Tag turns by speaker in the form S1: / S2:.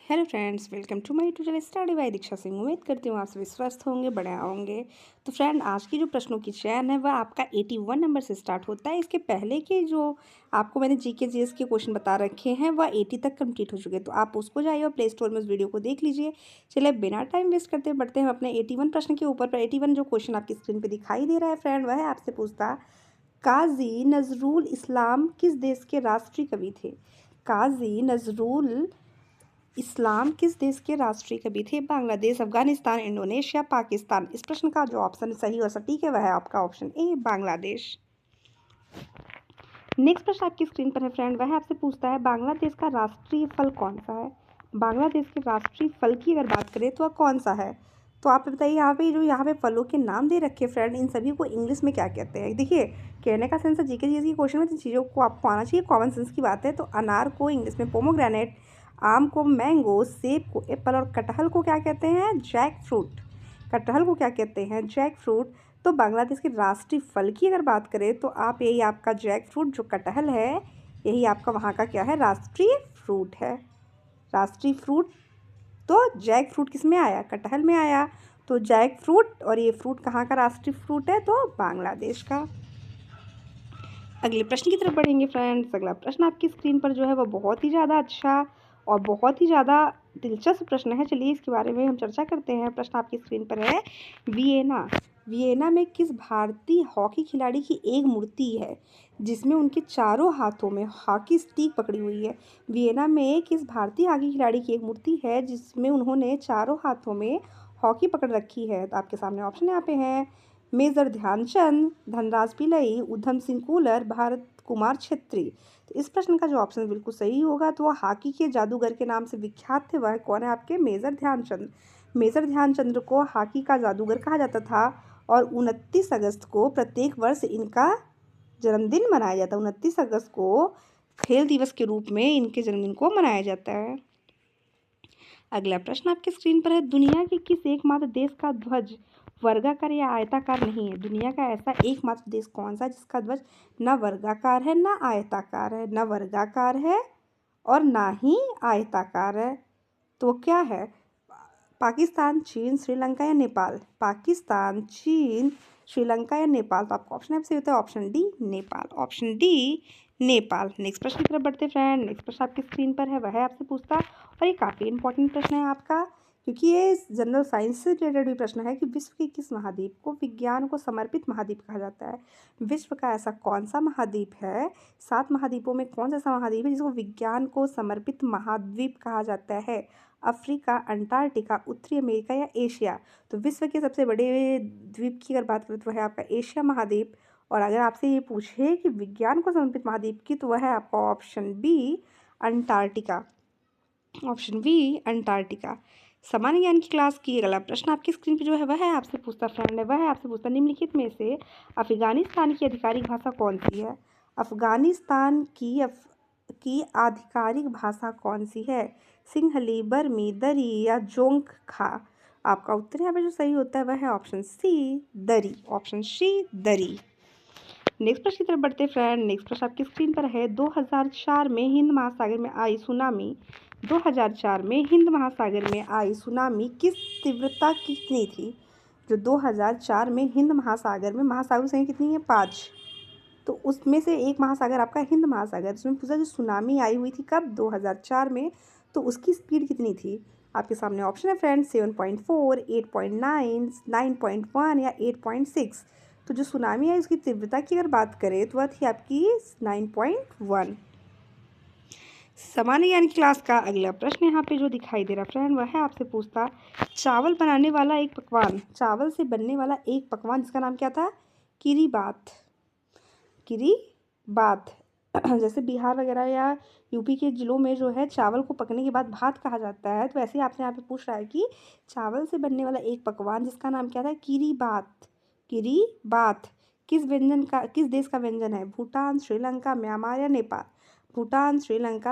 S1: Hello friends, welcome to my tutorial study by Diksha Singh. उम्मीद करती हूँ आप सभी स्वस्थ होंगे, बढ़िया होंगे। तो फ्रेंड, आज की जो प्रश्नों की चयन है वह आपका 81 नंबर से स्टार्ट होता है। इसके पहले के जो आपको मैंने जीके जीएस के क्वेश्चन बता रखे हैं वह 80 तक कंप्लीट हो चुके हैं। तो आप उसको जाइए और प्ले स्टोर में उस वीडियो को देख लीजिए। चलिए बिना टाइम वेस्ट करते बढ़ते हैं अपने 81 प्रश्न के ऊपर। 81 जो क्वेश्चन आपकी स्क्रीन पर दिखाई दे रहा है फ्रेंड, वह है आपसे पूछता काजी नजरुल इस्लाम किस देश के राष्ट्रीय कवि थे। काजी नजरुल इस्लाम किस देश के राष्ट्रीय कवि थे। बांग्लादेश, अफगानिस्तान, इंडोनेशिया, पाकिस्तान। इस प्रश्न का जो ऑप्शन सही और सटीक है वह है आपका ऑप्शन ए, बांग्लादेश। नेक्स्ट प्रश्न आपकी स्क्रीन पर है फ्रेंड, वह आपसे पूछता है बांग्लादेश का राष्ट्रीय फल कौन सा है। बांग्लादेश के राष्ट्रीय फल की अगर बात करें तो वह कौन सा है। तो आप बताइए, यहाँ पे फलों के नाम दे रखे फ्रेंड, इन सभी को इंग्लिश में क्या कहते हैं। देखिए, कहने का सेंस है जीके जीएस की क्वेश्चन में तो चीज़ों को आपको आना चाहिए, कॉमन सेंस की बात है। तो अनार को इंग्लिश में पोमोग्रेनेट, आम को मैंगो, सेब को एप्पल और कटहल को क्या कहते हैं, जैक फ्रूट। कटहल को क्या कहते हैं, जैक फ्रूट। तो बांग्लादेश के राष्ट्रीय फल की अगर बात करें तो आप यही आपका जैक फ्रूट जो कटहल है, यही आपका वहाँ का क्या है, राष्ट्रीय फ्रूट है। राष्ट्रीय फ्रूट तो जैक फ्रूट किस में आया, कटहल में आया। तो जैक फ्रूट, और ये फ्रूट कहाँ का राष्ट्रीय फ्रूट है, तो बांग्लादेश का। अगले प्रश्न की तरफ बढ़ेंगे फ्रेंड्स। अगला प्रश्न आपकी स्क्रीन पर जो है वह बहुत ही ज़्यादा अच्छा और बहुत ही ज़्यादा दिलचस्प प्रश्न है। चलिए इसके बारे में हम चर्चा करते हैं। प्रश्न आपकी स्क्रीन पर है, वियना वियना में किस भारतीय हॉकी खिलाड़ी की एक मूर्ति है जिसमें उनके चारों हाथों में हॉकी स्टिक पकड़ी हुई है। वियना में किस भारतीय हॉकी खिलाड़ी की एक मूर्ति है जिसमें उन्होंने चारों हाथों में हॉकी पकड़ रखी है। तो आपके सामने ऑप्शन यहाँ पे हैं, मेजर ध्यानचंद, धनराज पिल्लई, उधम सिंह कूलर, भारत कुमार छेत्री। तो इस प्रश्न का जो ऑप्शन बिल्कुल सही होगा, तो वह हॉकी के जादूगर के नाम से विख्यात थे। वह कौन है, आपके मेजर ध्यानचंद। मेजर ध्यानचंद को हॉकी का जादूगर कहा जाता था और 29 अगस्त को प्रत्येक वर्ष इनका जन्मदिन मनाया जाता है। 29 अगस्त को खेल दिवस के रूप में इनके जन्मदिन को मनाया जाता है। अगला प्रश्न आपके स्क्रीन पर है, दुनिया के किस एकमात्र देश का ध्वज वर्गाकार या आयताकार नहीं है। दुनिया का ऐसा एकमात्र देश कौन सा जिसका ध्वज न वर्गाकार है न आयताकार है, न वर्गाकार है और ना ही आयताकार है। तो क्या है, पाकिस्तान, चीन, श्रीलंका या नेपाल। पाकिस्तान, चीन, श्रीलंका या नेपाल। तो आपका ऑप्शन से होता है option D, Nepal. Option D, Nepal. Next प्रश्न की तरफ बढ़ते फ्रेंड। नेक्स्ट प्रश्न आपकी स्क्रीन पर है, वह है आपसे पूछता, और ये काफ़ी इंपॉर्टेंट प्रश्न है आपका, क्योंकि ये जनरल साइंस से रिलेटेड भी प्रश्न है कि विश्व के किस महाद्वीप को विज्ञान को समर्पित महाद्वीप कहा जाता है। विश्व का ऐसा कौन सा महाद्वीप है, 7 महाद्वीपों में कौन सा ऐसा महाद्वीप है जिसको विज्ञान को समर्पित महाद्वीप कहा जाता है। अफ्रीका, अंटार्कटिका, उत्तरी अमेरिका या एशिया। तो विश्व के सबसे बड़े द्वीप की अगर बात करें तो वह है आपका एशिया महाद्वीप। और अगर आपसे ये पूछे कि विज्ञान को समर्पित महाद्वीप की, तो वह है आपका option B, Antarctica. Option B, Antarctica. सामान्य ज्ञान की क्लास की अगला प्रश्न आपकी स्क्रीन पर जो है वह है आपसे पूछता फ्रेंड, वह है आपसे पूछता निम्नलिखित में से अफगानिस्तान की आधिकारिक भाषा कौन सी है। अफगानिस्तान की आधिकारिक भाषा कौन सी है, सिंहली, बर्मी, दरी या जोंगखा। आपका उत्तर यहाँ पे जो सही होता है वह है ऑप्शन सी, दरी। ऑप्शन सी, दरी। नेक्स्ट प्रश्न की तरफ बढ़ते फ्रेंड। नेक्स्ट प्रश्न आपकी स्क्रीन पर है, 2004 में हिंद महासागर में आई सुनामी 2004 में हिंद महासागर में आई सुनामी किस तीव्रता कितनी थी। जो 2004 में हिंद महासागर में, महासागर की संख्या कितनी है, 5। तो उसमें से एक महासागर आपका हिंद महासागर, उसमें पूछा जो सुनामी आई हुई थी कब, 2004 में, तो उसकी स्पीड कितनी थी। आपके सामने ऑप्शन है फ्रेंड, 7.4, 8.9, 9.1 या 8.6। तो जो सुनामी आई उसकी तीव्रता की अगर बात करें तो वह थी आपकी 9.1। सामान्य ज्ञान क्लास का अगला प्रश्न यहाँ पे जो दिखाई दे रहा फ्रेंड, वह है आपसे पूछता चावल बनाने वाला एक पकवान, चावल से बनने वाला एक पकवान जिसका नाम क्या था, किरीबात। किरीबात। जैसे बिहार वगैरह या यूपी के ज़िलों में जो है चावल को पकने के बाद भात कहा जाता है, तो ऐसे ही आपसे यहाँ पे पूछ रहा है कि चावल से बनने वाला एक पकवान जिसका नाम क्या था, किरीबात। किरीबात किस देश का व्यंजन है, भूटान, श्रीलंका, म्यांमार या नेपाल। भूटान, श्रीलंका